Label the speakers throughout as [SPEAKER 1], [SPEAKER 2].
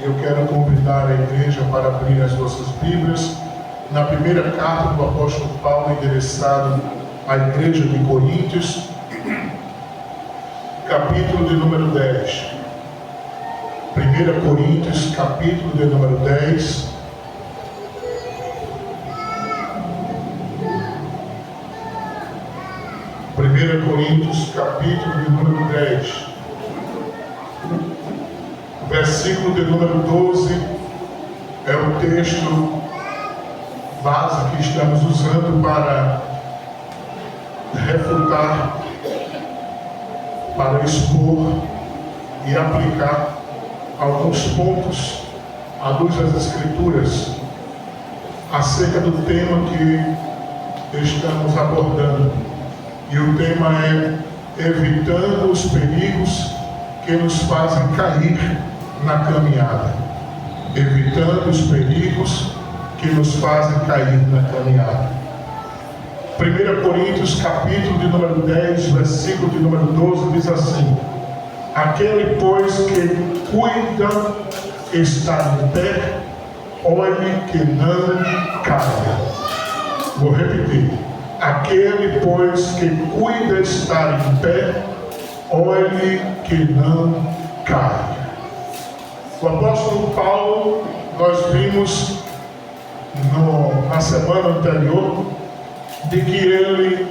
[SPEAKER 1] Eu quero convidar a igreja para abrir as vossas Bíblias na primeira carta do apóstolo Paulo, endereçado à igreja de Coríntios, capítulo de número 10. 1 Coríntios, capítulo de número 10. Coríntios, capítulo de número 10. Versículo de número 12 é o texto base que estamos usando para refutar, para expor e aplicar alguns pontos à luz das Escrituras acerca do tema que estamos abordando. E o tema é evitando os perigos que nos fazem cair na caminhada. Evitando os perigos que nos fazem cair na caminhada. 1 Coríntios, capítulo de número 10, versículo de número 12, diz assim: aquele, pois, que cuida estar em pé, olhe que não caia. Vou repetir. Aquele, pois, que cuida estar em pé, olhe que não caia. O apóstolo Paulo, nós vimos na semana anterior, de que ele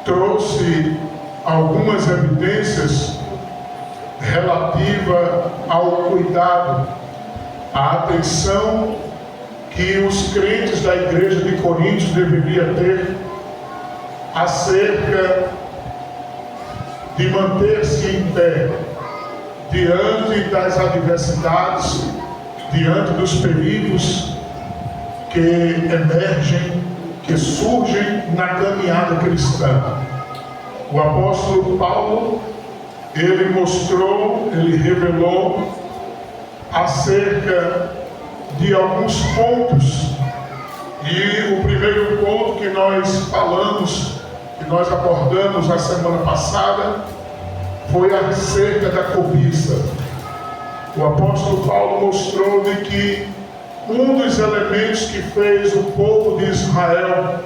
[SPEAKER 1] trouxe algumas evidências relativas ao cuidado, à atenção que os crentes da igreja de Coríntios deveriam ter acerca de manter-se em pé diante das adversidades, diante dos perigos que emergem, que surgem na caminhada cristã. O apóstolo Paulo, ele mostrou, ele revelou acerca de alguns pontos, e o primeiro ponto que nós falamos, que nós abordamos na semana passada, foi acerca da cobiça. O apóstolo Paulo mostrou de que um dos elementos que fez o povo de Israel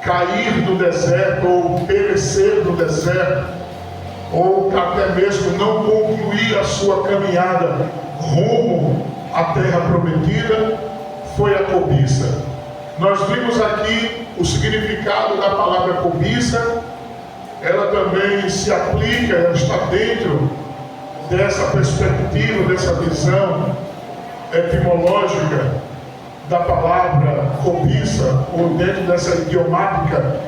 [SPEAKER 1] cair no deserto, ou perecer no deserto, ou até mesmo não concluir a sua caminhada rumo à terra prometida, foi a cobiça. Nós vimos aqui o significado da palavra cobiça. Ela também se aplica, ela está dentro dessa perspectiva, dessa visão etimológica da palavra cobiça, ou dentro dessa idiomática,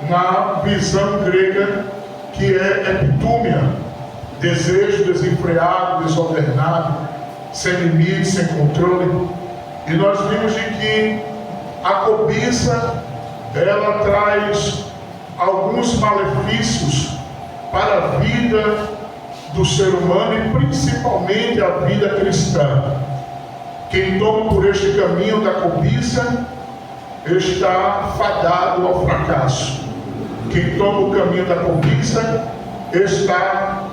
[SPEAKER 1] na visão grega, que é epitúmia, desejo desenfreado, desordenado, sem limite, sem controle. E nós vimos de que a cobiça, ela traz alguns malefícios para a vida do ser humano e principalmente a vida cristã. Quem toma por este caminho da cobiça está fadado ao fracasso. Quem toma o caminho da cobiça está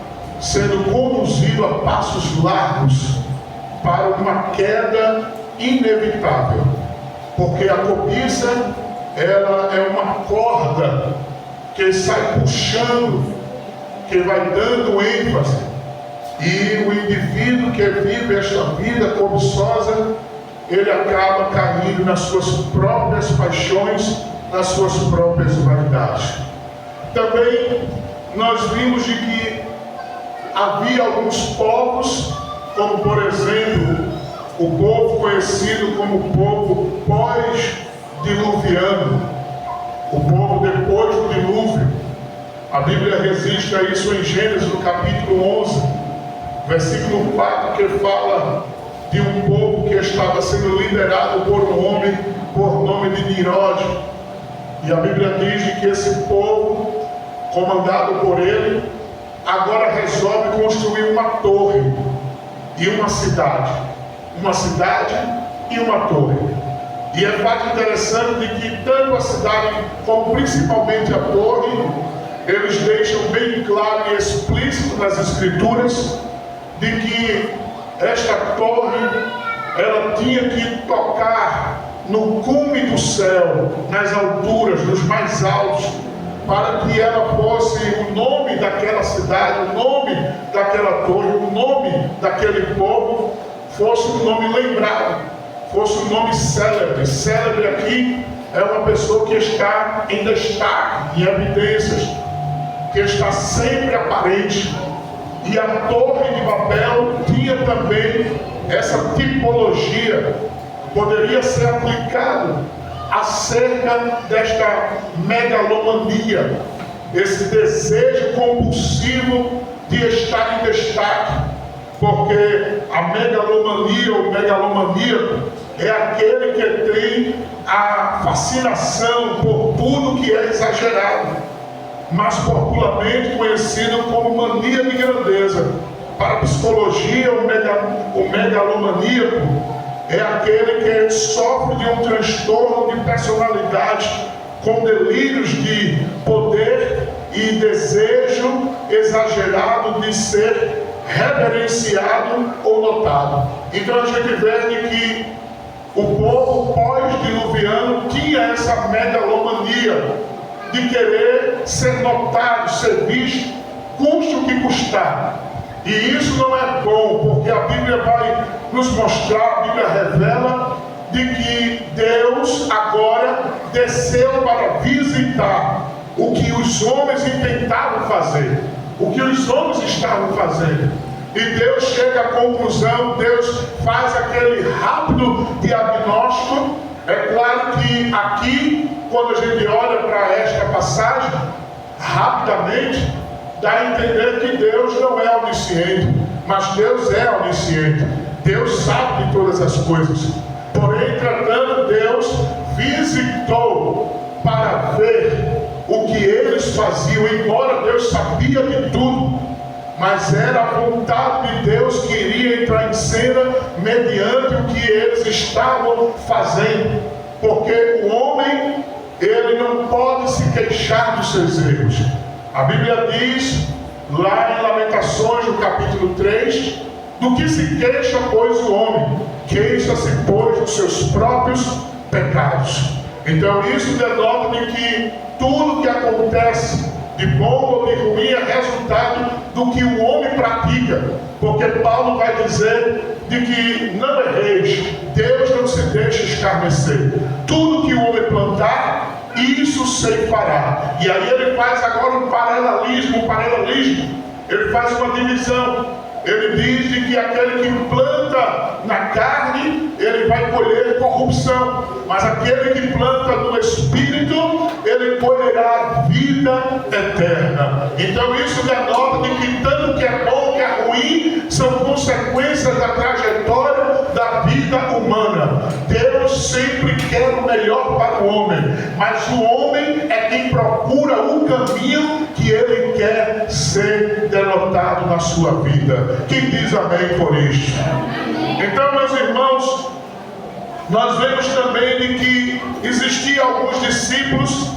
[SPEAKER 1] sendo conduzido a passos largos para uma queda inevitável, porque a cobiça, ela é uma corda que sai puxando, que vai dando ênfase, e o indivíduo que vive esta vida cobiçosa, ele acaba caindo nas suas próprias paixões, nas suas próprias vaidades. Também nós vimos de que havia alguns povos, como por exemplo o povo conhecido como povo pós-diluviano, o povo depois do dilúvio. A Bíblia registra isso em Gênesis, no capítulo 11, versículo 4, que fala de um povo que estava sendo liderado por um homem por nome de Nirod. E a Bíblia diz que esse povo, comandado por ele, agora resolve construir uma torre e uma cidade e uma torre. E é fato interessante de que tanto a cidade como principalmente a torre, eles deixam bem claro e explícito nas Escrituras de que esta torre, ela tinha que tocar no cume do céu, nas alturas, nos mais altos, para que ela fosse o nome daquela cidade, o nome daquela torre, o nome daquele povo, fosse um nome lembrado, fosse um nome célebre. Célebre aqui é uma pessoa que está em destaque, em evidências, que está sempre aparente. E a Torre de Babel tinha também essa tipologia, poderia ser aplicado acerca desta megalomania, esse desejo compulsivo de estar em destaque, porque a megalomania ou megalomaníaco é aquele que tem a fascinação por tudo que é exagerado, mas popularmente conhecido como mania de grandeza. Para a psicologia, o megalomaníaco é aquele que sofre de um transtorno de personalidade com delírios de poder e desejo exagerado de ser reverenciado ou notado. Então a gente vê que o povo pós-diluviano tinha essa megalomania de querer ser notado, ser visto, custe o que custar. E isso não é bom, porque a Bíblia vai nos mostrar, a Bíblia revela de que Deus agora desceu para visitar o que os homens intentavam fazer, o que os homens estavam fazendo. E Deus chega à conclusão, Deus faz aquele rápido diagnóstico. É claro que aqui, quando a gente olha para esta passagem, rapidamente, dá a entender que Deus não é onisciente, mas Deus é onisciente. Deus sabe de todas as coisas. Porém, entretanto, Deus visitou para ver o que eles faziam, embora Deus sabia de tudo, mas era a vontade de Deus que iria entrar em cena mediante o que eles estavam fazendo, porque o homem, ele não pode se queixar dos seus erros. A Bíblia diz, lá em Lamentações, no capítulo 3, do que se queixa, pois, o homem? Queixa-se, pois, dos seus próprios pecados. Então, isso denota de que tudo que acontece, de bom ou de ruim, é resultado do que o homem pratica. Porque Paulo vai dizer de que não erreis, Deus não se deixa escarnecer. Tudo que o homem plantar, isso ceifará. E aí ele faz agora um paralelismo. Ele faz uma divisão. Ele diz de que aquele que planta na carne, ele vai colher corrupção, mas aquele que planta no Espírito, ele colherá vida eterna. Então isso denota de que tanto que é bom que é ruim são consequências da trajetória da vida humana. Deus sempre quer o melhor para o homem, mas o homem é quem procura o caminho que ele quer ser denotado na sua vida. Quem diz amém por isso? Então, meus irmãos, nós vemos também de que existiam alguns discípulos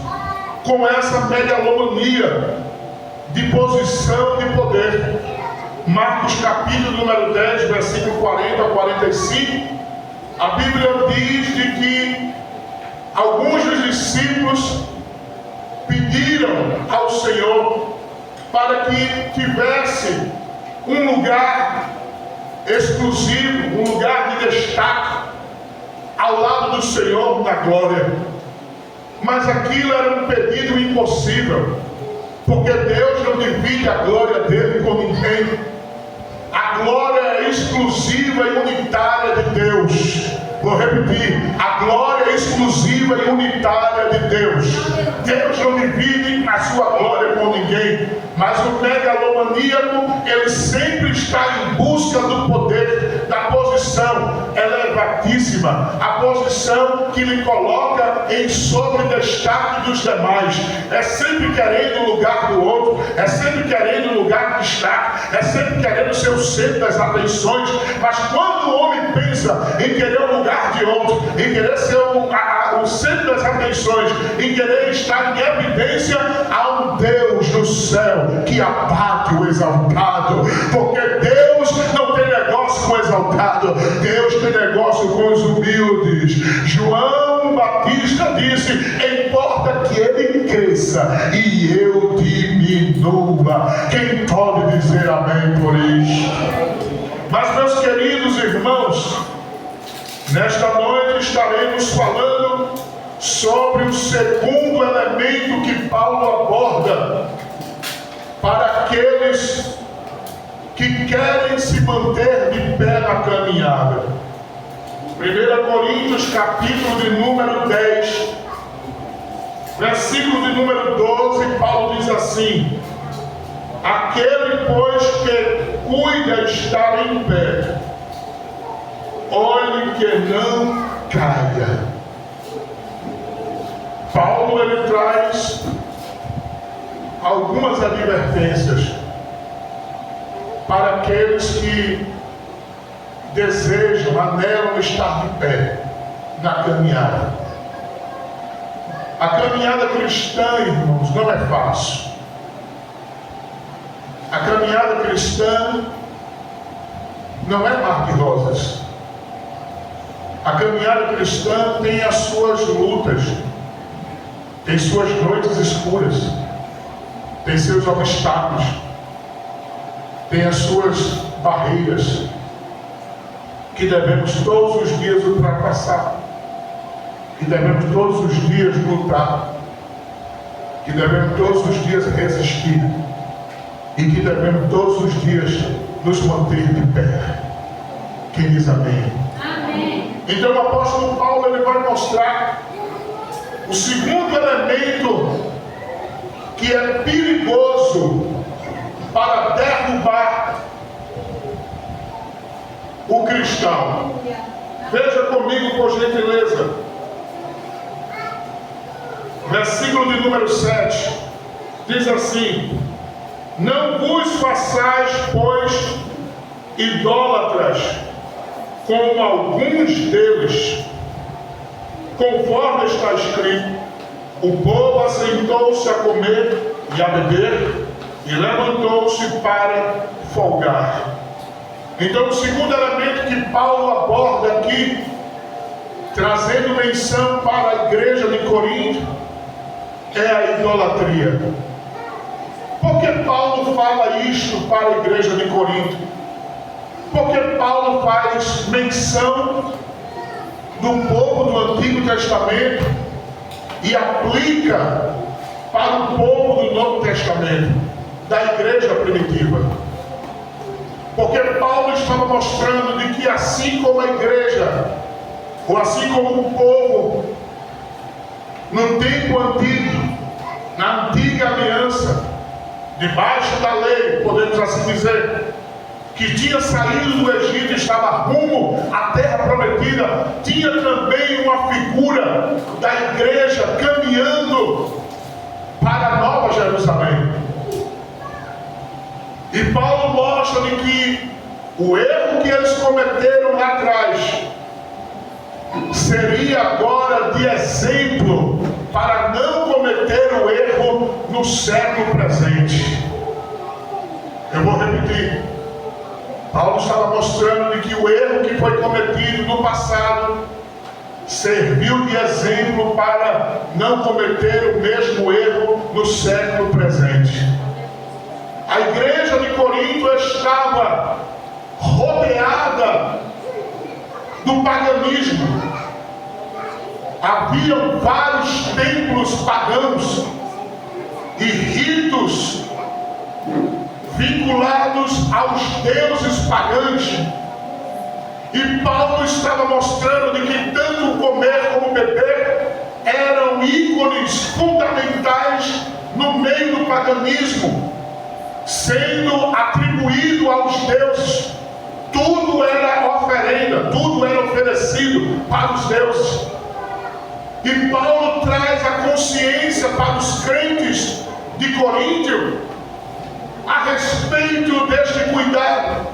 [SPEAKER 1] com essa megalomania de posição de poder. Marcos capítulo número 10, versículo 40 a 45, a Bíblia diz de que alguns dos discípulos pediram ao Senhor para que tivesse um lugar exclusivo, um lugar de destaque ao lado do Senhor na glória. Mas aquilo era um pedido impossível, porque Deus não divide a glória dele com ninguém. A glória é exclusiva e unitária de Deus. Vou repetir, a glória é exclusiva e unitária de Deus. Deus não divide a sua glória com ninguém. Mas o megalomaníaco, ele sempre está em busca do poder, da posição elevadíssima, a posição que lhe coloca em sobredestaque dos demais. É sempre querendo o lugar do outro, é sempre querendo o lugar de destaque, é sempre querendo ser o centro das atenções. Mas quando o homem pensa em querer o lugar de outro, em querer ser o centro das atenções, em querer estar em evidência, há um Deus do céu que abate o exaltado, porque Deus não tem negócio negócio com o exaltado, Deus tem negócio com os humildes. João Batista disse: importa que ele cresça e eu diminua. Quem pode dizer amém por isso? Mas, meus queridos irmãos, nesta noite estaremos falando sobre o segundo elemento que Paulo aborda para aqueles que querem se manter de pé na caminhada. 1 Coríntios, capítulo de número 10, versículo de número 12, Paulo diz assim: aquele, pois, que cuida estar em pé, olhe que não caia. Paulo, ele traz algumas advertências para aqueles que desejam, anelam estar de pé na caminhada. A caminhada cristã, irmãos, não é fácil. A caminhada cristã não é mar de rosas. A caminhada cristã tem as suas lutas, tem suas noites escuras, tem seus obstáculos, tem as suas barreiras, que devemos todos os dias ultrapassar, que devemos todos os dias lutar, que devemos todos os dias resistir, e que devemos todos os dias nos manter de pé. Quem diz amém? Amém. Então o apóstolo Paulo, ele vai mostrar o segundo elemento que é perigoso para derrubar o cristão. Veja comigo, por gentileza, versículo de número 7, diz assim: não vos façais, pois, idólatras, como alguns deles, conforme está escrito: o povo assentou-se a comer e a beber, e levantou-se para folgar. Então, o segundo elemento que Paulo aborda aqui, trazendo menção para a igreja de Corinto, é a idolatria. Por que Paulo fala isto para a igreja de Corinto? Porque Paulo faz menção do povo do Antigo Testamento e aplica para o povo do Novo Testamento, da igreja primitiva. Porque Paulo estava mostrando de que assim como a igreja, ou assim como o povo, no tempo antigo, na antiga aliança, debaixo da lei, podemos assim dizer, que tinha saído do Egito e estava rumo à terra prometida, tinha também uma figura da igreja caminhando para a Nova Jerusalém. E Paulo mostra de que o erro que eles cometeram lá atrás seria agora de exemplo para não cometer o erro no século presente. Eu vou repetir. Paulo estava mostrando de que o erro que foi cometido no passado serviu de exemplo para não cometer o mesmo erro no século presente. A igreja de Corinto estava rodeada do paganismo. Haviam vários templos pagãos e ritos vinculados aos deuses pagãos. E Paulo estava mostrando de que tanto comer como beber eram ícones fundamentais no meio do paganismo, sendo atribuído aos deuses. Tudo era oferenda, tudo era oferecido para os deuses. E Paulo traz a consciência para os crentes de Corinto a respeito deste cuidado.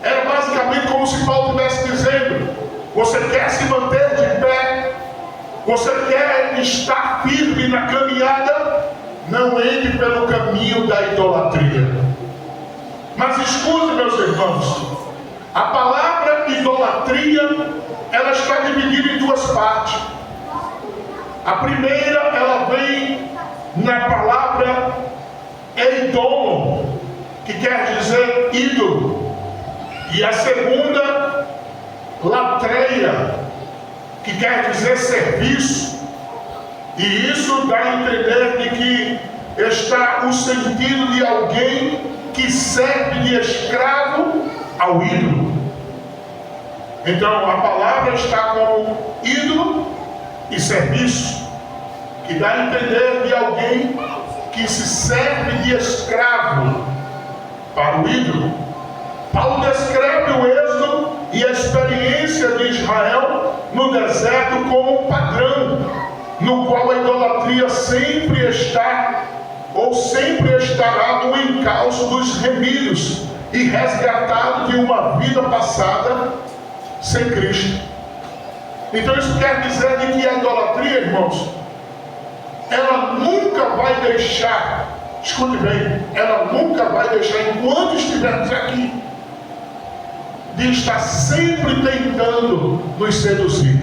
[SPEAKER 1] Era basicamente como se Paulo estivesse dizendo: você quer se manter de pé, você quer estar firme na caminhada, não entre pelo caminho da idolatria. Mas escute, meus irmãos, A palavra idolatria, ela está dividida em duas partes. A primeira, ela vem na palavra eidolon, que quer dizer ídolo. E a segunda, latreia, que quer dizer serviço. E isso dá a entender de que está o sentido de alguém que serve de escravo ao ídolo. Então a palavra está como ídolo e serviço, que dá a entender de alguém que se serve de escravo para o ídolo. Paulo descreve o êxodo e a experiência de Israel no deserto como um padrão, no qual a idolatria sempre está ou sempre estará no encalço dos remidos e resgatado de uma vida passada sem Cristo. Então isso quer dizer de que a idolatria, irmãos, ela nunca vai deixar, escute bem, ela nunca vai deixar, enquanto estivermos aqui, de estar sempre tentando nos seduzir.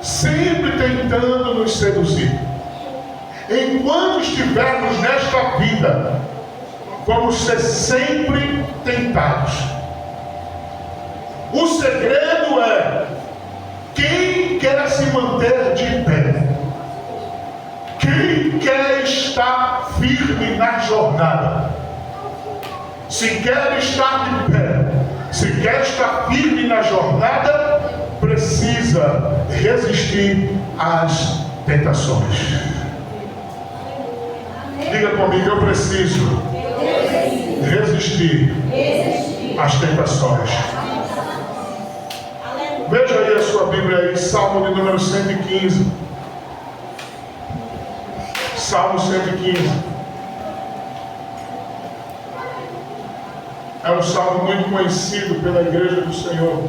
[SPEAKER 1] Sempre tentando nos seduzir. Enquanto estivermos nesta vida, vamos ser sempre tentados. O segredo é: quem quer se manter de pé? Quem quer estar firme na jornada? Se quer estar de pé, se quer estar firme na jornada, precisa resistir às tentações. Diga comigo: eu preciso resistir às tentações. Veja aí a sua Bíblia aí, Salmo de número 115. Salmo 115. É um salmo muito conhecido pela igreja do Senhor,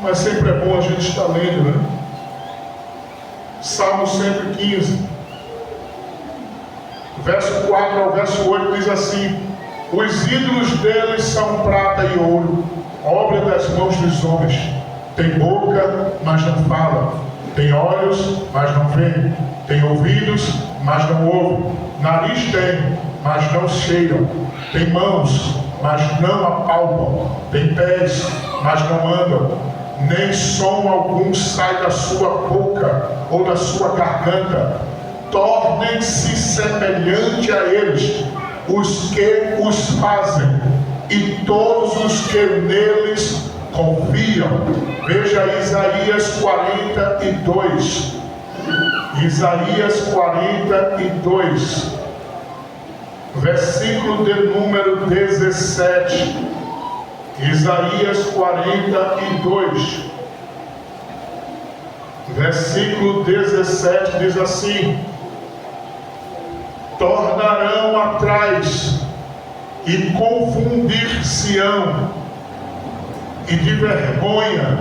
[SPEAKER 1] mas sempre é bom a gente estar lendo, né? Salmo 115, verso 4 ao verso 8 diz assim: os ídolos deles são prata e ouro, obra das mãos dos homens. Tem boca, mas não fala. Tem olhos, mas não vê. Tem ouvidos, mas não ouvem. Nariz tem, mas não cheiram. Tem mãos, mas não apalpam. Tem pés, mas não andam. Nem som algum sai da sua boca ou da sua garganta. Tornem-se semelhante a eles os que os fazem e todos os que neles confiam. Veja Isaías 42. Isaías 42, versículo de número 17. Isaías 42, versículo 17 diz assim: tornarão atrás e confundir-se-ão, e de vergonha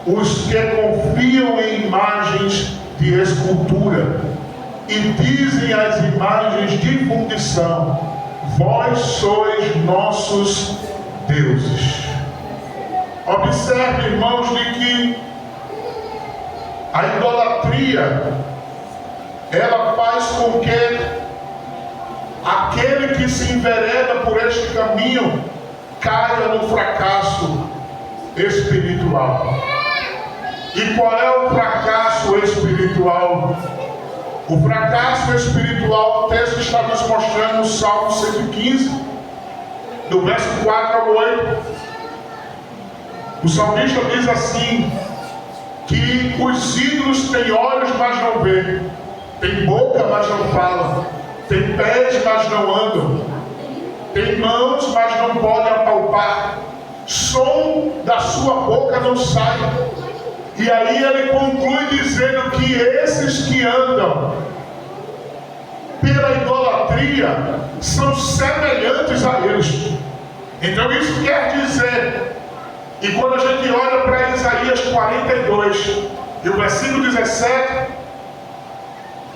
[SPEAKER 1] os que confiam em imagens de escultura e dizem às imagens de fundição: vós sois nossos deuses. Observe, irmãos, de que a idolatria, ela faz com que aquele que se envereda por este caminho caia no fracasso espiritual. E qual é o fracasso espiritual? O fracasso espiritual, o texto está nos mostrando no Salmo 115, do verso 4 ao 8. O salmista diz assim: que os ídolos têm olhos, mas não vê, tem boca, mas não fala, tem pés, mas não andam, tem mãos, mas não podem apalpar, som da sua boca não sai. E aí ele conclui dizendo que esses que andam pela idolatria são semelhantes a eles. Então isso quer dizer, e quando a gente olha para Isaías 42 e o versículo 17,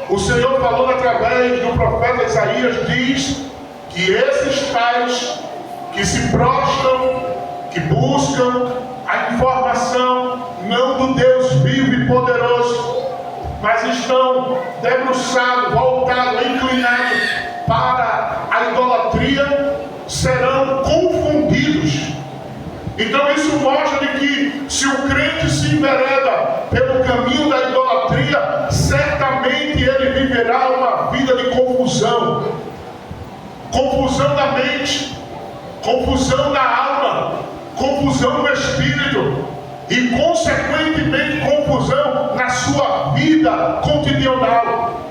[SPEAKER 1] o Senhor falando através do profeta Isaías, diz que esses tais que se prostram, que buscam a informação não do Deus vivo e poderoso, mas estão debruçados, voltados, inclinados para a idolatria, serão confundidos. Então isso mostra de que se o crente se envereda pelo caminho da idolatria, certamente ele viverá uma vida de confusão. Confusão da mente, confusão da alma, confusão no espírito e consequentemente confusão na sua vida cotidianal.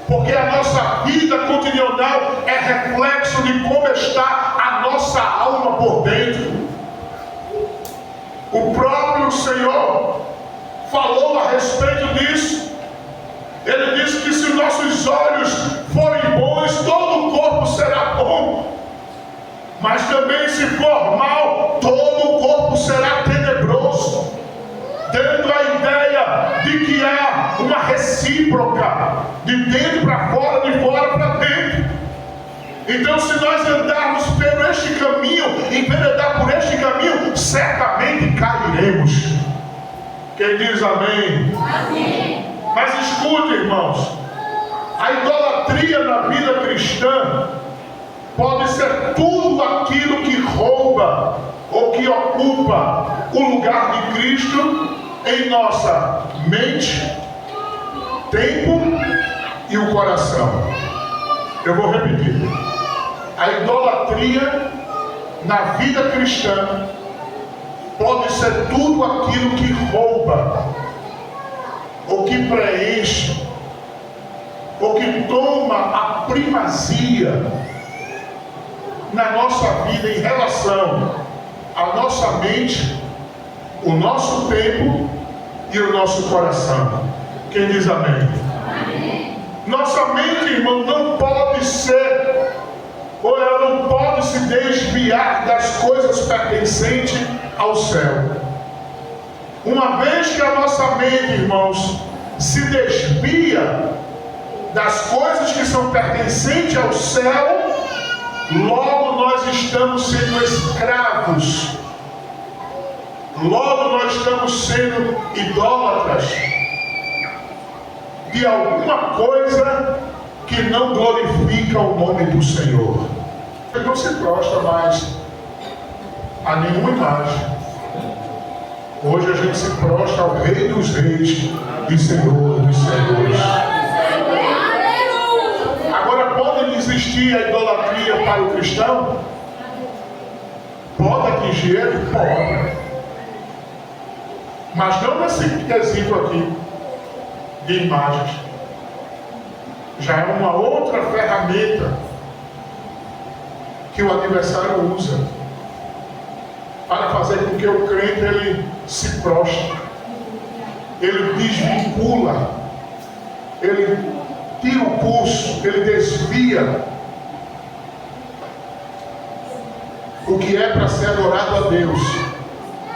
[SPEAKER 1] Porque a nossa vida cotidianal é reflexo de como está a nossa alma por dentro. O próprio Senhor falou a respeito disso. Ele disse que se nossos olhos forem bons, todo o corpo será bom. Mas também se for mal, todo o corpo será tenebroso. Dando a ideia de que há uma recíproca, de dentro para fora, de fora para dentro. Então, se nós andarmos por este caminho, enveredar por este caminho, certamente cairemos. Quem diz amém? Amém. Mas escute, irmãos, a idolatria na vida cristã pode ser tudo aquilo que rouba ou que ocupa o lugar de Cristo em nossa mente, tempo e o coração. Eu vou repetir. A idolatria na vida cristã pode ser tudo aquilo que rouba, ou que preenche, ou que toma a primazia na nossa vida em relação à nossa mente, o nosso tempo e o nosso coração. Quem diz amém? Amém. Nossa mente, irmão, não pode ser, ou ela não pode se desviar das coisas pertencentes ao céu. Uma vez que a nossa mente, irmãos, se desvia das coisas que são pertencentes ao céu, logo nós estamos sendo escravos. Logo nós estamos sendo idólatras de alguma coisa que não glorifica o nome do Senhor. Ele não se prostra mais a nenhuma imagem. Hoje a gente se prostra ao Rei dos Reis e Senhor dos Senhores. Agora, pode existir a idolatria para o cristão? Pode atingir ele? Pode. Mas não nesse quesito aqui de imagens. Já é uma outra ferramenta que o adversário usa para fazer com que o crente ele se prostre, ele desvincula, ele tira o pulso, ele desvia o que é para ser adorado a Deus,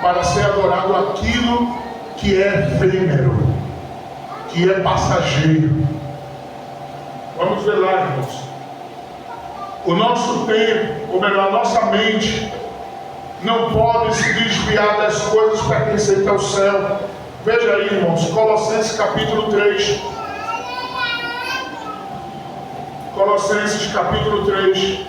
[SPEAKER 1] para ser adorado aquilo que é efêmero, que é passageiro. Vamos ver lá, irmãos. O nosso tempo, ou melhor, a nossa mente, não pode se desviar das coisas pertencentes ao céu. Veja aí, irmãos, Colossenses capítulo 3. Colossenses capítulo 3.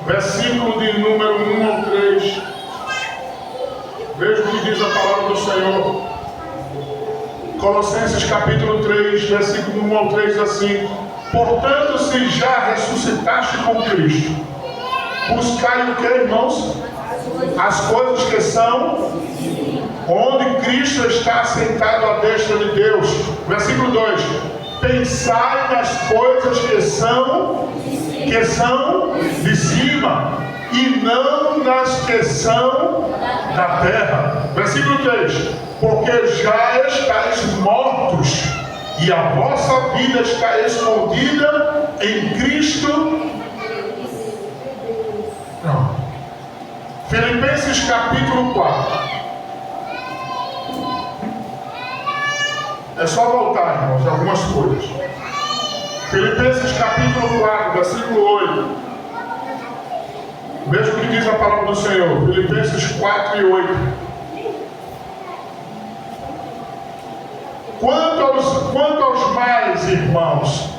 [SPEAKER 1] Versículo de número 1 ao 3. Veja o que diz a palavra do Senhor. Colossenses capítulo 3, versículo 1 ao 3, assim: portanto, se já ressuscitaste com Cristo, buscai o que, irmãos? As coisas que são onde Cristo está sentado à destra de Deus. Versículo 2: pensai nas coisas que são de cima, e não nas que são da terra. Versículo 3: porque já estáis mortos, e a vossa vida está escondida em Cristo. Não. Filipenses capítulo 4. É só voltar, irmãos, algumas coisas. Filipenses capítulo 4, versículo 8. Veja o que diz a palavra do Senhor. Filipenses 4 e 8. Quanto aos mais, irmãos,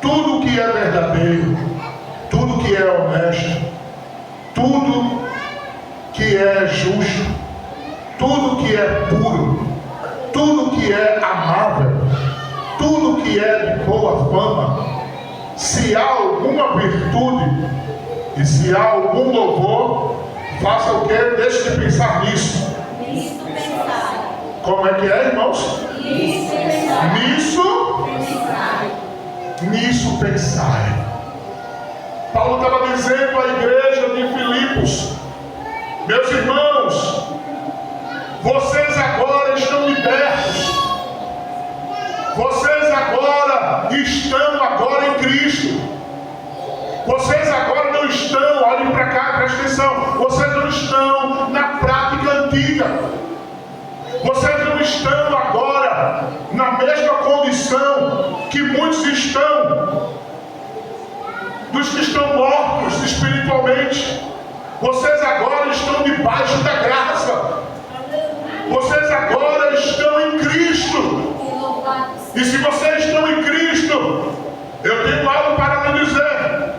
[SPEAKER 1] tudo que é verdadeiro, tudo que é honesto, tudo que é justo, tudo que é puro, tudo que é amável, tudo que é de boa fama, se há alguma virtude e se há algum louvor, faça o que? Deixe de pensar nisso.
[SPEAKER 2] Nisso pensar.
[SPEAKER 1] Como é que é, irmãos?
[SPEAKER 2] Nisso pensar.
[SPEAKER 1] Nisso pensar. Paulo estava dizendo à igreja de Filipos: meus irmãos, vocês agora estão libertos. Vocês agora estão agora em Cristo. Vocês agora não estão, olhem para cá, presta atenção, vocês não estão na prática antiga. Vocês não estão agora na mesma condição que muitos estão, dos que estão mortos espiritualmente. Vocês agora estão debaixo da graça. Vocês agora estão em Cristo. E se vocês estão em Cristo, eu tenho algo para lhe dizer.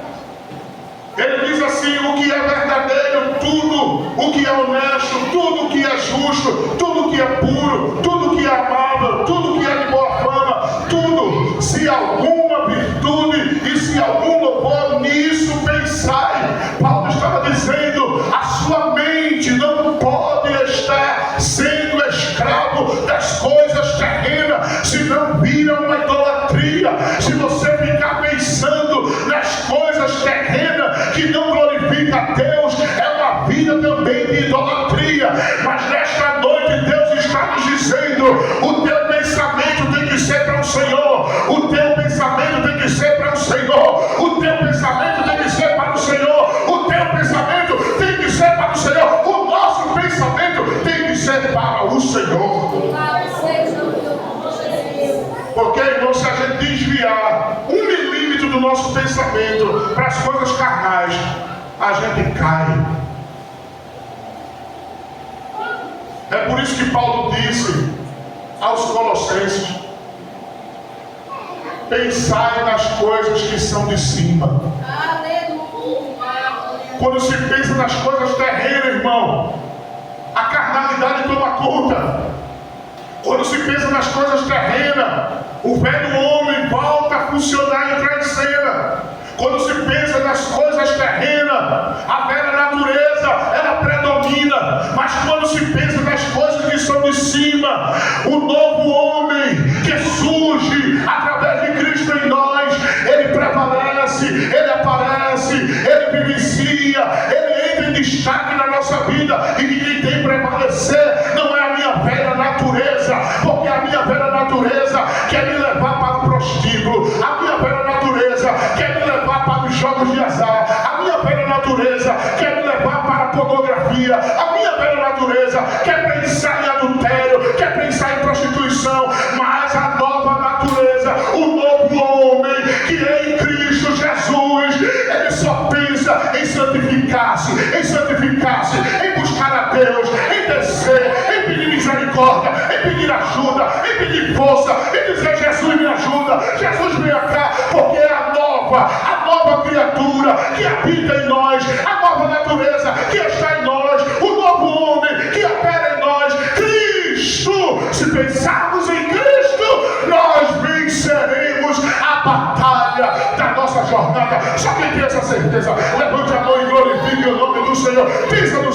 [SPEAKER 1] Ele diz assim: o que é verdadeiro, tudo, o que é honesto, tudo o que é justo, tudo que é puro, tudo que é amável, tudo que é de boa fama, tudo, se alguma virtude e se algum louvor, nisso pensai. Paulo estava dizendo: a sua mente não pode estar sendo escravo das coisas terrenas, senão vira uma idolatria. Se você ficar pensando nas coisas terrenas que não glorifica a Deus, é uma vida também de idolatria. Mas nesta noite Deus está nos dizendo: o teu pensamento tem que ser para o Senhor, o teu pensamento tem que ser para o Senhor, o teu pensamento tem que ser para o Senhor, o teu pensamento tem que ser para o Senhor, o nosso pensamento tem que ser para o Senhor. Porque, irmão, se a gente desviar 1 milímetro do nosso pensamento para as coisas carnais, a gente cai. É por isso que Paulo disse aos Colossenses: pensai nas coisas que são de cima. Quando se pensa nas coisas terrenas, irmão, a carnalidade toma conta. Quando se pensa nas coisas terrenas, o velho homem volta a funcionar e entrar em cena. Quando se pensa nas coisas terrenas, a velha natureza, ela predomina. Mas quando se pensa nas coisas que são de cima, o novo homem que surge através de Cristo em nós, ele prevalece, ele aparece, ele vivencia, ele entra em destaque na nossa vida. E que quem tem que prevalecer não é a minha velha natureza, porque a minha velha natureza quer me levar para o prostíbulo, a minha velha natureza quer me levar para os jogos de azar, a minha velha natureza quer me levar para a pornografia, a minha velha natureza quer pensar em adultério, quer pensar em prostituição. Mas a nova natureza, o novo homem que é em Cristo Jesus, ele só pensa em santificar-se, em buscar a Deus, em descer, em pedir misericórdia, em pedir ajuda, em pedir força, em dizer: Jesus, me ajuda, Jesus, venha cá, porque é a nova criatura que habita em nós, a nova natureza que está em nós, o novo homem que opera em nós, Cristo. Se pensarmos em Cristo, nós venceremos a batalha da nossa jornada. Só quem tem essa certeza, levante a mão e glorifique o nome do Senhor. Pensa no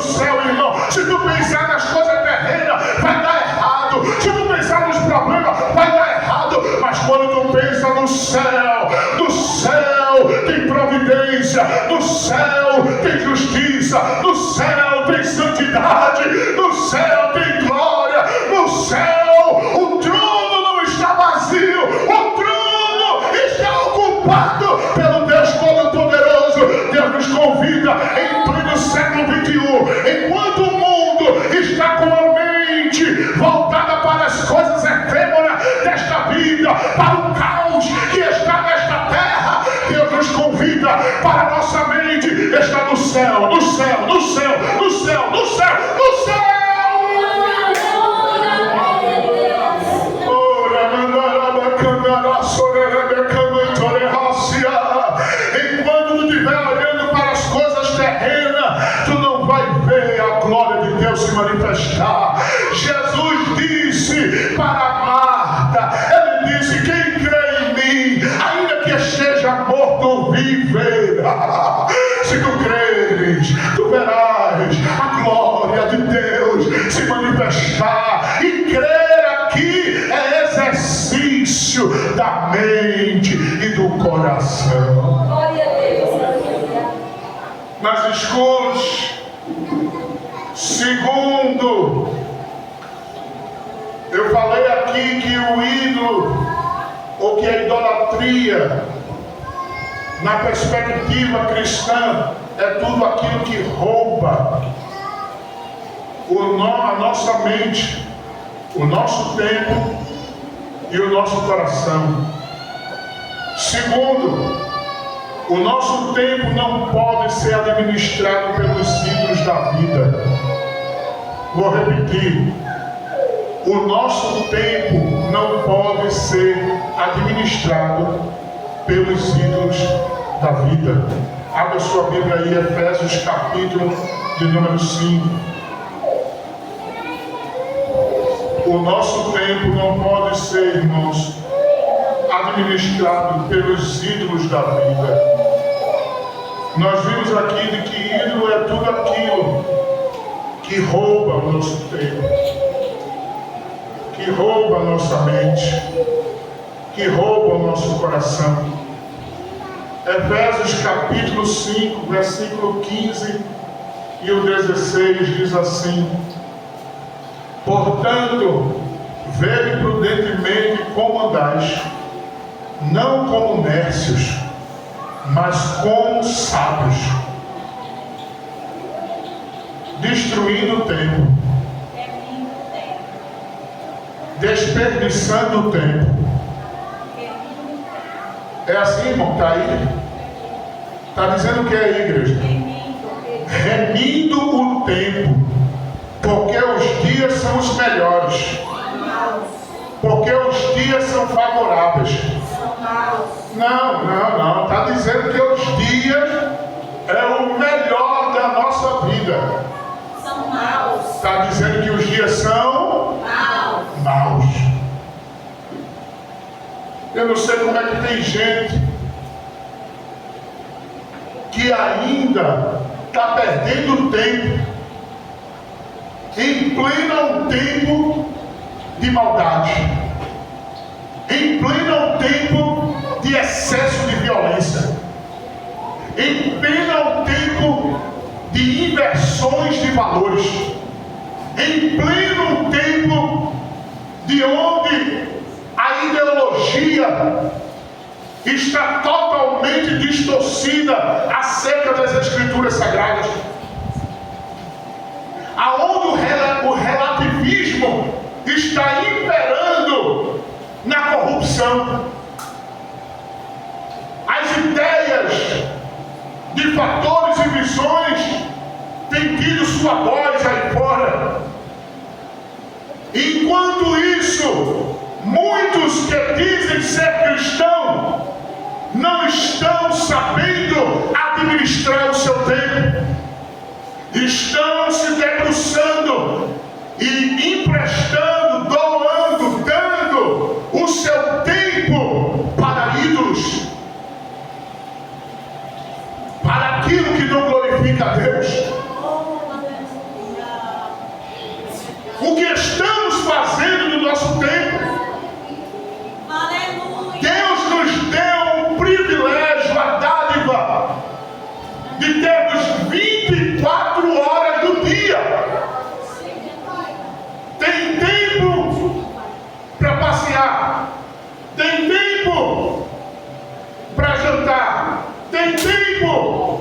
[SPEAKER 1] céu, irmão. Se tu pensar nas coisas terrenas, vai dar errado. Se tu pensar nos problemas, vai dar errado. Mas quando tu pensa no céu tem providência, no céu tem justiça, no céu tem santidade, no céu tem glória, no céu o trono não está vazio, o trono está ocupado pelo Deus Todo-Poderoso. Deus nos convida em pleno século XXI, enquanto o mundo está com a mente voltada para as coisas efêmeras desta vida, para o caos para a nossa mente está no céu, no céu, no céu, no céu, no céu, no céu. Enquanto tu estiver olhando para as coisas terrenas, tu não vai ver a glória de Deus se manifestar. Jesus disse para Marta, ele disse: quem crê em mim, ainda que esteja morto, viverá. Se tu creres, tu verás a glória de Deus se manifestar. E crer aqui é exercício da mente e do coração.
[SPEAKER 2] Glória a Deus.
[SPEAKER 1] Mas escute, segundo, eu falei aqui que o ídolo, ou que a idolatria, na perspectiva cristã, é tudo aquilo que rouba a nossa mente, o nosso tempo e o nosso coração. Segundo, o nosso tempo não pode ser administrado pelos ídolos da vida. Vou repetir. O nosso tempo não pode ser administrado pelos ídolos da vida. Abra sua Bíblia aí, Efésios capítulo de número 5. O nosso tempo não pode ser, irmãos, administrado pelos ídolos da vida. Nós vimos aqui de que ídolo é tudo aquilo que rouba o nosso tempo, que rouba a nossa mente, que rouba o nosso coração. Efésios capítulo 5, versículo 15 e o 16 diz assim: portanto, vede prudentemente como andais, não como nércios, mas como sábios, destruindo o tempo, desperdiçando o tempo. É assim, irmão? Está aí? Está dizendo o que é a igreja? Remindo o tempo, porque os dias são os melhores, porque os dias são favoráveis. Não. Está dizendo que os dias é o melhor da nossa vida.
[SPEAKER 2] São maus.
[SPEAKER 1] Está dizendo que os dias são maus. Eu não sei como é que tem gente que ainda está perdendo tempo em pleno tempo de maldade, em pleno tempo de excesso de violência, em pleno tempo de inversões de valores, em pleno tempo de onde a ideologia está totalmente distorcida acerca das Escrituras Sagradas, aonde o relativismo está imperando na corrupção. As ideias de fatores e visões têm tido sua voz aí fora. Enquanto isso, muitos que dizem ser cristãos não estão sabendo administrar o seu tempo, estão se debruçando e emprestando, doando, dando o seu tempo para ídolos, para aquilo que não glorifica a Deus. O que estamos fazendo no nosso tempo? Deus nos deu o privilégio, a dádiva de termos 24 horas do dia. Tem tempo para passear, tem tempo para jantar, tem tempo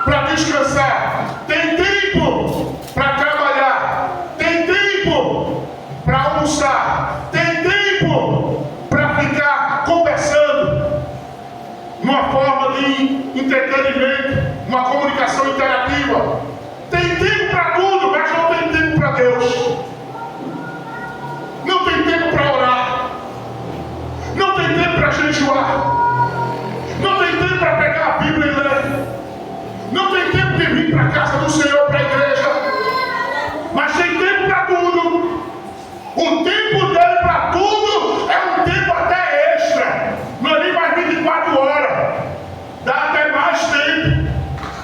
[SPEAKER 1] para descansar, tem tempo para trabalhar, tem tempo para almoçar, tem tempo para ficar conversando numa forma de entretenimento, uma comunicação interativa. Tem tempo para tudo, mas não tem tempo para Deus. Não tem tempo para orar. Não tem tempo para jejuar. Não tem tempo para pegar a Bíblia e ler. Não tem tempo de vir para a casa do Senhor, para a igreja. Mas tem tempo para tudo. O tempo dele para tudo é um tempo até extra. Não é nem mais 24 horas. Dá até mais tempo.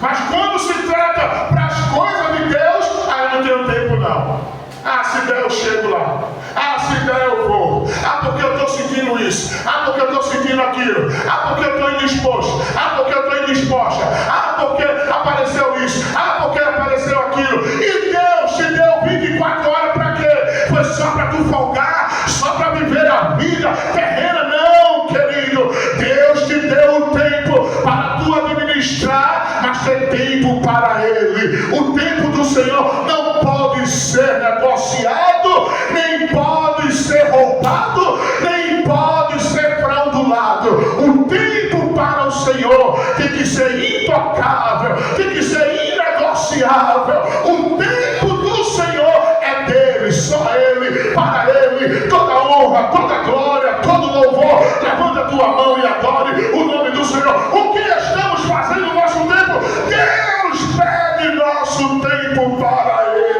[SPEAKER 1] Mas quando se trata para as coisas de Deus, aí não tenho tempo não. Ah, se der eu chego lá. Ah, se der eu vou. Ah, porque eu estou sentindo isso. Ah, porque eu estou sentindo aquilo. Ah, porque eu estou indisposto. Ah, porque eu estou indisposta. Ah, porque apareceu isso. Ah, porque apareceu aquilo. E Deus te deu 24 horas para quê? Foi só para tu folgar? Só para viver a vida terrena? Não, querido. Deus te deu o tempo para tu administrar, mas tem tempo para Ele. O tempo do Senhor não pode ser negociado, nem pode ser roubado, nem pode ser fraudulado. O tempo para o Senhor tem que ser intocável, tem que ser inegociável. O tempo do Senhor é dele, só Ele, para Ele, toda honra, toda glória, todo louvor. Levanta a tua mão e adore o nome do Senhor. O que estamos fazendo no nosso tempo? Deus pede nosso tempo para Ele.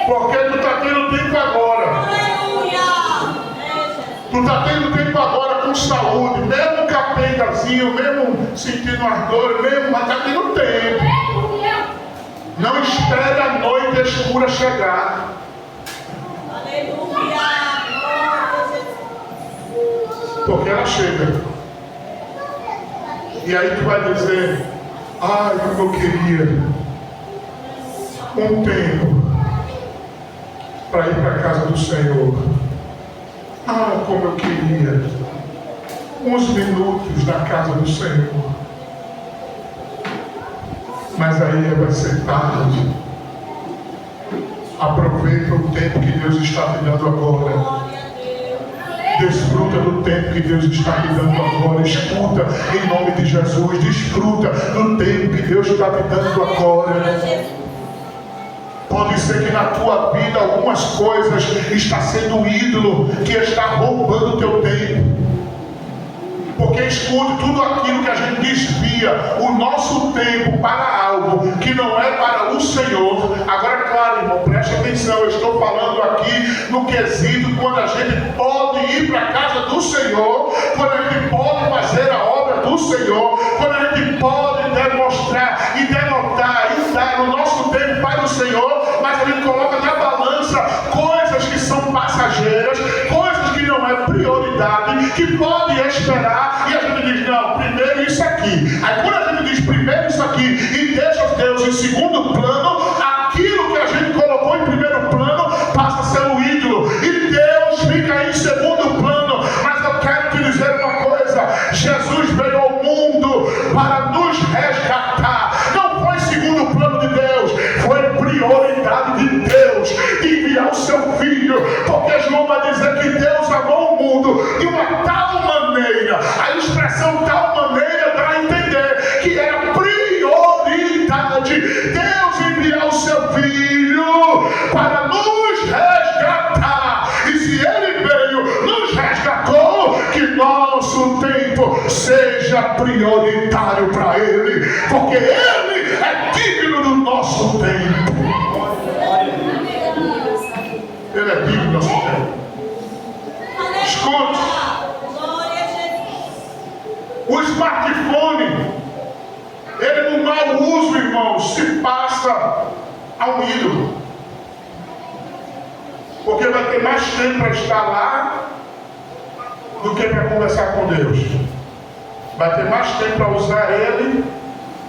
[SPEAKER 1] Porque tu está tendo tempo agora. Tu está tendo tempo agora com saúde, mesmo capengazinho, mesmo sentindo as dores, mesmo, mas está tendo tempo. Não espere a noite escura chegar. Porque ela chega. E aí tu vai dizer: ai, como eu queria um tempo para ir para a casa do Senhor. Ah, como eu queria uns minutos na casa do Senhor. Mas aí vai ser tarde. Aproveita o tempo que Deus está te dando agora. Desfruta do tempo que Deus está te dando agora. Escuta em nome de Jesus. Desfruta do tempo que Deus está te dando agora. Pode ser que na tua vida algumas coisas está sendo um ídolo que está roubando o teu tempo. Porque escute, tudo aquilo que a gente desvia o nosso tempo para algo que não é para o Senhor. Agora, claro, irmão, preste atenção, eu estou falando aqui no quesito quando a gente pode ir para a casa do Senhor, quando a gente pode fazer a obra do Senhor, quando a gente pode demonstrar e denotar e dar o nosso tempo para o Senhor, mas a gente coloca na balança coisas que são passageiras, coisas que não é prioridade, que pode esperar. E a gente diz: não, primeiro isso aqui. Aí quando a gente diz primeiro isso aqui e deixa Deus em segundo plano, aquilo que a gente colocou em primeiro plano passa a ser um ídolo. E Deus fica em segundo plano. Mas eu quero te dizer uma coisa: Jesus veio ao mundo para nos resgatar. Não foi segundo plano de Deus, foi prioridade de Deus enviar o seu Filho. Porque João vai dizer que Deus amou o mundo de uma tal maneira, a expressão tal maneira dá a entender que era prioridade Deus enviar o seu Filho para nos resgatar. E se Ele veio, nos resgatou, que nosso tempo seja prioritário para Ele, porque Ele é digno do nosso tempo. Ele é digno do nosso tempo. Escute. O smartphone, ele no mau uso, irmãos, se passa a um ídolo. Porque vai ter mais tempo para estar lá do que para conversar com Deus. Vai ter mais tempo para usar ele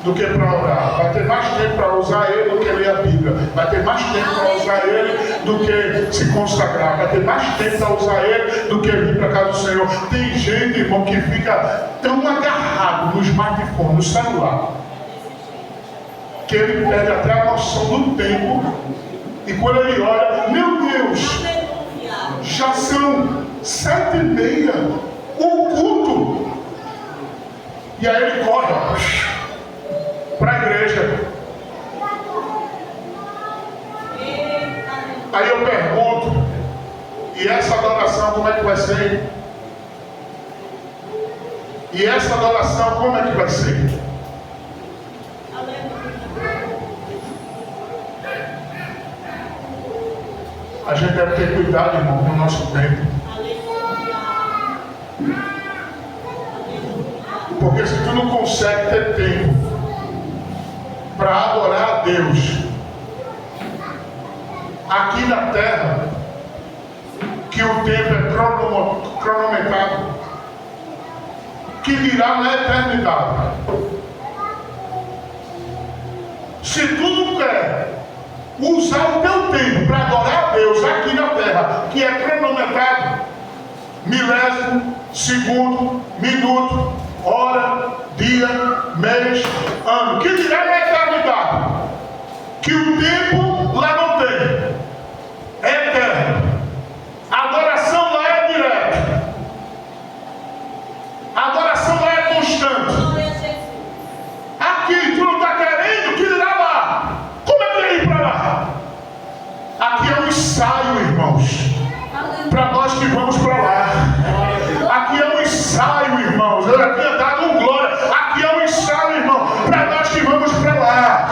[SPEAKER 1] do que para orar. Vai ter mais tempo para usar ele do que ler a Bíblia. Vai ter mais tempo para usar ele do que se consagrar. Vai ter mais tempo para usar ele do que vir para a casa do Senhor. Tem gente, irmão, que fica tão agarrado no smartphone, no celular, que ele perde até a noção do tempo. E quando ele olha, meu Deus, já são 7h30, o culto E aí ele corre para a igreja. Aí eu pergunto, e essa adoração como é que vai ser? E essa adoração como é que vai ser? A gente deve ter cuidado, irmão, com o nosso tempo. Porque se tu não consegue ter tempo para adorar a Deus aqui na terra, que o tempo é cronometrado, que dirá na eternidade. Se tu não quer usar o teu tempo para adorar a Deus aqui na terra, que é cronometrado, milésimo, segundo, minuto, hora, dia, mês, ano, que dirá na eternidade, que o tempo lá não tem, é eterno. A adoração lá é direta, a adoração lá é constante. Aqui tu não está querendo, que dirá lá? Como é que é ir para lá? Aqui é um ensaio, irmãos, para nós que vamos para lá. Aqui é um ensaio, irmãos. Eu já tinha dado um glória. Aqui é um ensaio, irmão, para nós que vamos para lá.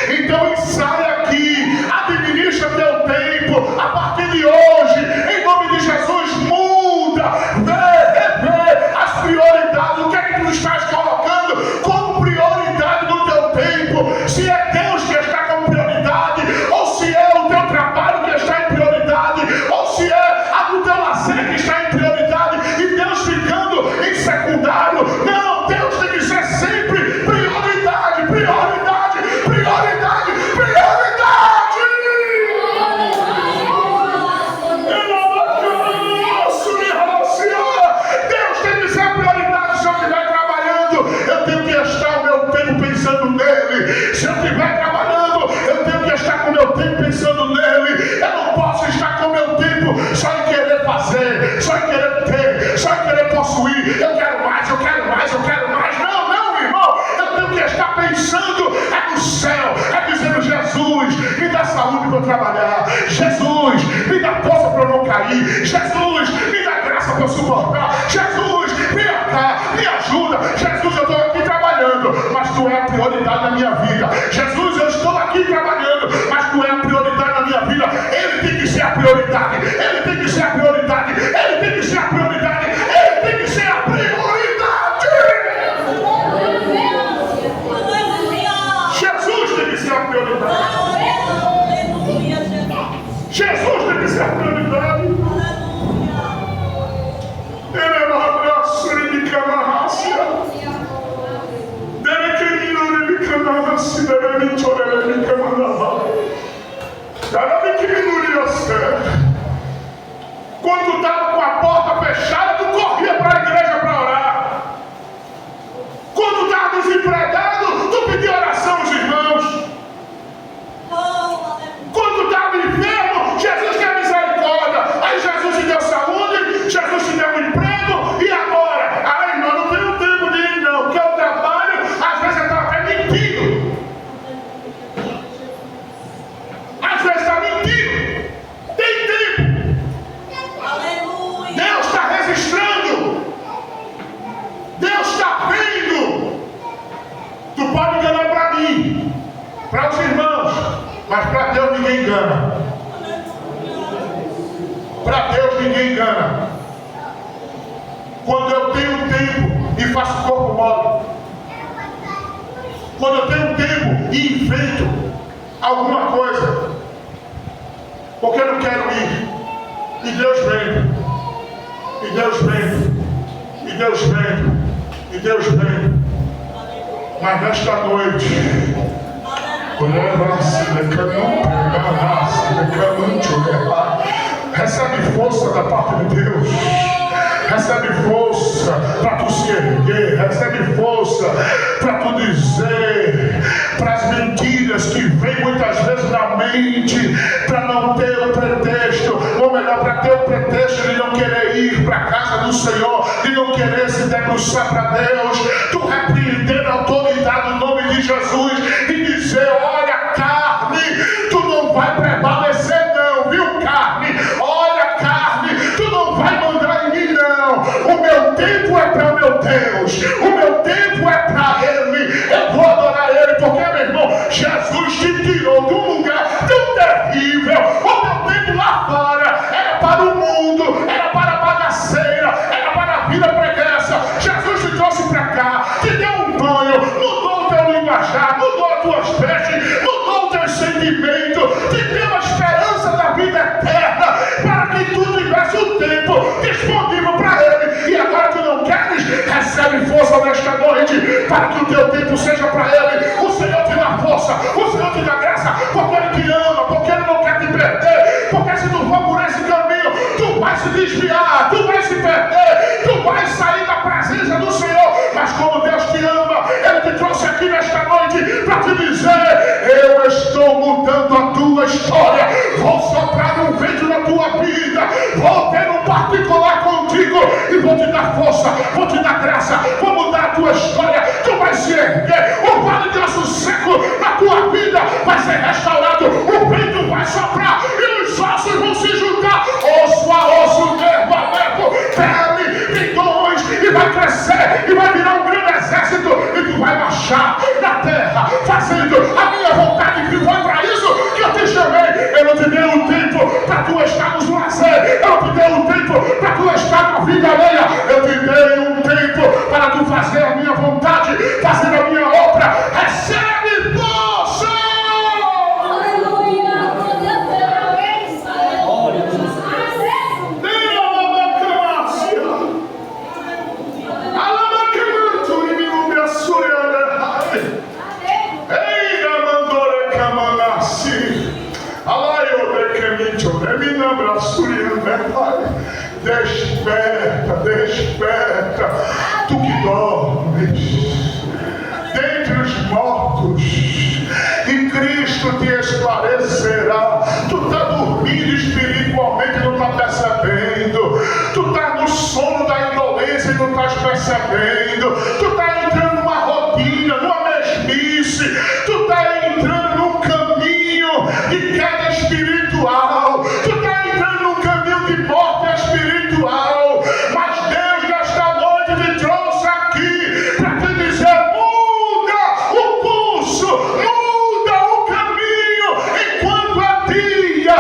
[SPEAKER 1] Então ensaia aqui, administra teu tempo. A partir de hoje, em nome de Jesus, muda, vê as prioridades. O que é que tu estás colocando como prioridade no teu tempo? Se é Deus que está como prioridade, ou se é o teu trabalho que está em prioridade, ou se é o teu lazer que está em prioridade, e Deus ficando em secundário. Não, Deus tem que ser sempre prioridade, prioridade, prioridade, prioridade. Deus tem que ser prioridade. Se eu estiver trabalhando, eu tenho que estar o meu tempo pensando nele. Se eu estiver trabalhando, eu tenho que estar com o meu tempo pensando nele. Eu não posso estar com o meu tempo só em querer fazer, só em querer ter, só em querer possuir. Eu quero mais, eu quero mais, eu quero mais. Não, não, irmão. Eu tenho que estar pensando no céu, dizendo: Jesus, me dá saúde para eu trabalhar. Jesus, me dá força para eu não cair. Jesus, me dá graça para eu suportar. Jesus, vem cá, me ajuda. Jesus, eu estou aqui trabalhando, mas tu é a prioridade da minha vida. Jesus, eu estou aqui trabalhando, mas tu é a prioridade da minha vida. Ele tem que ser a prioridade. Ele tem que ser a prioridade. Ele tem que ser a prioridade. Ele tem que ser a prioridade. Jesus tem que ser a prioridade. Jesus tem que ser a prioridade. Ele é uma abraço, ele me camarracia. Deve querer, ele me camarracia, deve me chorar, ele me camarracia. Deve querer, quando tu estava com a porta fechada, tu corria para a igreja para orar. Quando tu estava desempregado, tu pedia oração aos irmãos. Quando tu estava enfermo, Jesus quer misericórdia. Aí Jesus te deu saúde, Jesus te deu um emprego. E agora? Ai, irmão, não tenho tempo de ir não, porque eu trabalho, às vezes eu estou até mentindo. Às vezes está mentindo. Tem tempo. Deus está registrando. Deus está vendo. Tu pode enganar para mim, para os irmãos, mas para Deus ninguém engana. Para Deus ninguém engana. Quando eu tenho tempo e faço corpo mole, quando eu tenho tempo e invento alguma coisa, porque eu não quero ir, e Deus vem, e Deus vem, e Deus vem, e Deus vem. Mas nesta noite, recebe força da parte de Deus. Recebe força para tu se erguer. Recebe força para tu dizer: para as mentiras que vêm muitas vezes na mente, para não ter o pretexto, ou melhor, para ter o pretexto de não querer ir para a casa do Senhor, de não querer se debruçar para Deus. Tu repreender a autoridade no nome de Jesus e dizer: olha, carne, tu não vai prevalecer não, viu, carne? Olha, carne, tu não vai mandar em mim não. O meu tempo é para meu Deus, o meu tempo é para Ele. Eu vou adorar Ele, porque, meu irmão, Jesus te tirou de um lugar tão terrível. O teu tempo lá fora era para o mundo, era para a bagaceira, era para a vida preguiça. Jesus te trouxe para cá, te deu um banho, mudou o teu linguajar, mudou as tuas vestes, mudou o teu sentimento, te deu a esperança da vida eterna, para que tu tivesse o tempo disponível para Ele. E agora tu não queres? Recebe força nesta noite, para que o teu tempo seja para Ele. O Senhor te dá força, o Senhor te dá graça, porque Ele te ama, porque Ele não quer te perder, porque se tu for por esse caminho, tu vai se desviar, tu vai se perder, tu vai sair da presença do Senhor. Mas como Deus te ama, Ele te trouxe aqui nesta noite para te dizer: eu estou mudando a tua história, vou soprar um vento na tua vida, vou ter um particular contigo e vou te dar força, vou te dar graça, vou mudar a tua história. Tu vai se erguer, o vale de osso seco na tua vida vai ser restaurado, o vento vai soprar e os ossos vão se juntar, osso a osso, nervo a nervo, pele, tendões, e vai crescer e vai virar um grande exército, e tu vai marchar na terra fazendo a minha vontade, que foi para isso que eu te chamei. Eu não te dei um tempo para tu estar nos lazer, eu não te dei um tempo para tu estar na vida alheia, eu te dei um tempo para tu fazer a minha vontade, fazer a minha obra. Recebe força!
[SPEAKER 2] Aleluia! Parabéns!
[SPEAKER 1] Desperta, desperta, tu que dormes dentre os mortos, e Cristo te esclarecerá. Tu está dormindo espiritualmente e não está percebendo, tu está no sono da indolência e não estás percebendo, tu está entrando numa rotina, numa mesmice, tu está entrando num caminho de queda espiritual, tu está entrando num caminho de morte espiritual. Mas Deus nesta noite te trouxe aqui para te dizer: muda o curso, muda o caminho enquanto é dia,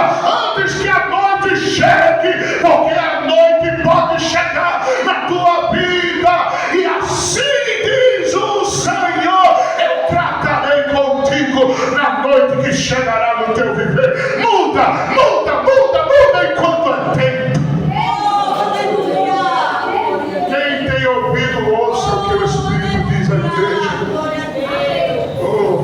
[SPEAKER 1] antes que a noite chegue, porque a noite pode chegar na tua vida. E assim diz o Senhor: eu tratarei contigo na noite que chegará no teu viver. Muda, muda, muda, muda enquanto é tempo. Quem tem ouvido, ouça o que o Espírito diz à igreja. Oh,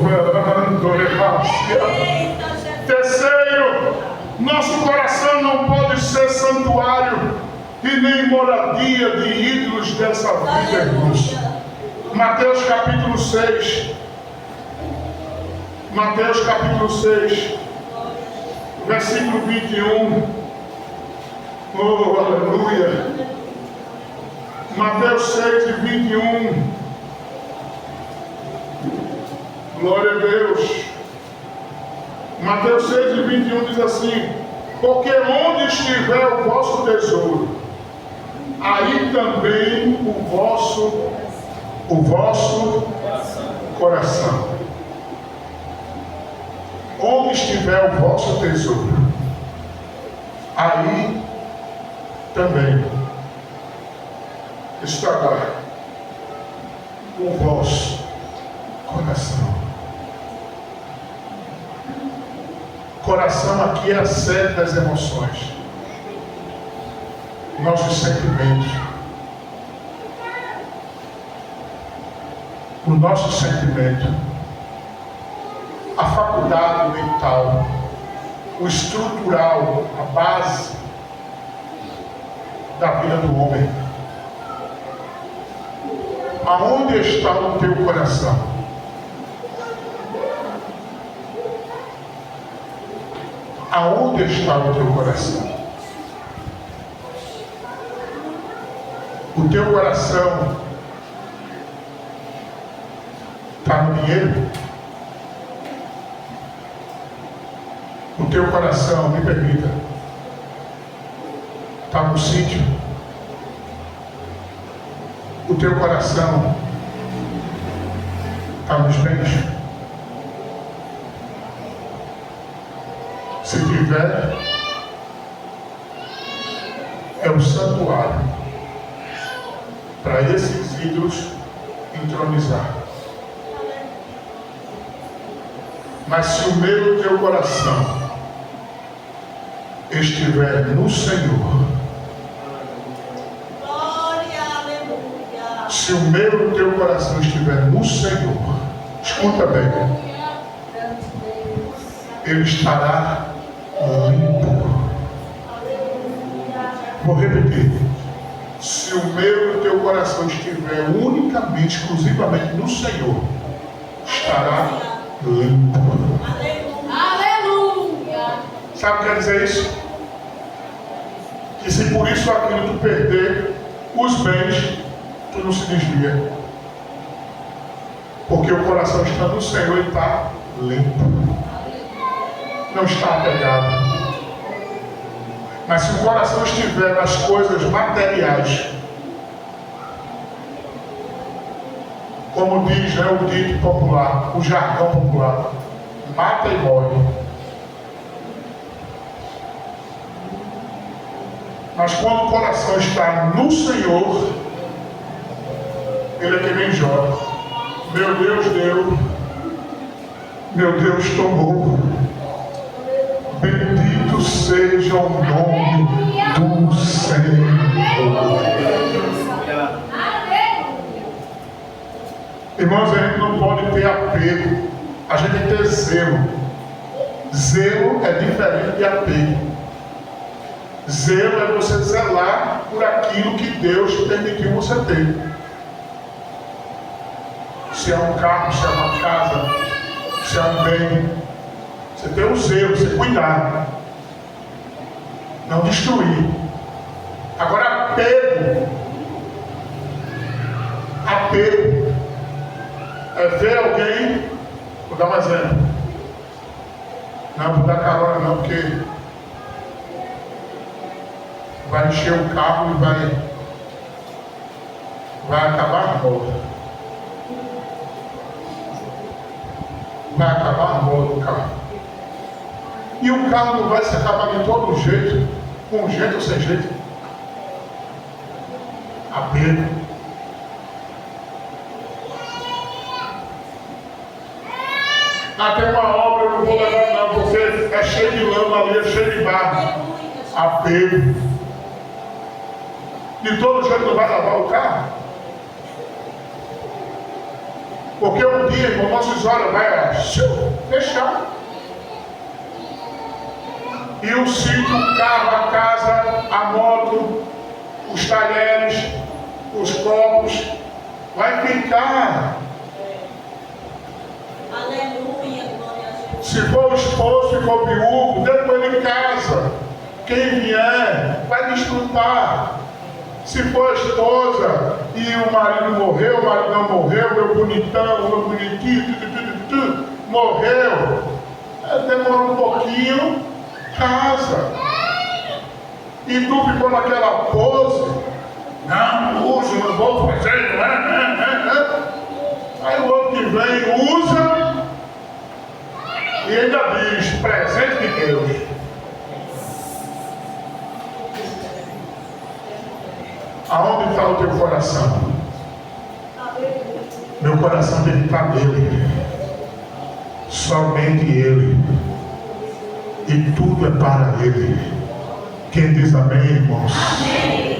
[SPEAKER 1] terceiro, nosso coração não pode ser santuário e nem moradia de ídolos dessa vida, irmãos. Mateus capítulo 6. Mateus capítulo 6, versículo 21. Oh, aleluia. Mateus 6 e 21. Glória a Deus. Mateus 6 e 21 diz assim: porque onde estiver o vosso tesouro, aí também o vosso coração. Onde estiver o vosso tesouro, aí também estará o vosso coração. Coração aqui é a sede das emoções, nossos sentimentos. O nosso sentimento, a faculdade mental, o estrutural, a base da vida do homem. Aonde está o teu coração? Aonde está o teu coração? O teu coração está no dinheiro? O teu coração, me permita, está no sítio? O teu coração está nos bens? Se tiver, é o santuário para esses ídolos entronizar. Mas se o meu e o teu coração estiver no Senhor, se o meu e o teu coração estiver no Senhor, escuta bem, ele estará limpo. Vou repetir. Se o meu e o teu coração estiver unicamente, exclusivamente no Senhor, estará limpo.
[SPEAKER 2] Aleluia.
[SPEAKER 1] Sabe o que quer dizer isso? Que se por isso aquilo tu perder os bens, tu não se desvia. Porque o coração está no Senhor e está limpo. Não está apegado. Mas se o coração estiver nas coisas materiais, como diz, né, o dito popular, o jargão popular, mata e morre. Mas quando o coração está no Senhor, ele é que nem Jó. Meu Deus deu, meu Deus tomou. Bendito seja o nome do Senhor. Irmãos, a gente não pode ter apego, a gente tem que ter zelo. Zelo é diferente de apego. Zelo é você zelar por aquilo que Deus permitiu você ter. Se é um carro, se é uma casa, se é um bem, você tem o zelo, você cuidar, não destruir. Agora apego é ver alguém, vou dar um exemplo, não vou dar carona não, porque vai encher o carro e vai acabar a roda. Vai acabar a roda do carro. E o carro não vai se acabar de todo jeito, com jeito ou sem jeito. Apego. Tem uma obra, eu não vou levar não, porque é cheio de lama ali, é cheio de barro. Apego. De todo jeito não vai lavar o carro. Porque um dia, irmão, nossos olhos vai fechar. E o sítio, o carro, a casa, a moto, os talheres, os copos, vai ficar.
[SPEAKER 2] Aleluia, glória a Jesus.
[SPEAKER 1] Se for o esposo, se for viúvo, depois ele casa. Quem vier vai desfrutar. Se for a esposa e o marido morreu, o marido não morreu, meu bonitão, meu bonitinho, morreu, demora um pouquinho, casa. E tu ficou naquela pose, não uso, não vou fazer, Aí o outro que vem usa e ainda diz, presente de Deus. Aonde está o teu coração? Meu coração tem que estar nele. Somente Ele. E tudo é para Ele. Quem diz amém, irmãos?
[SPEAKER 2] Amém.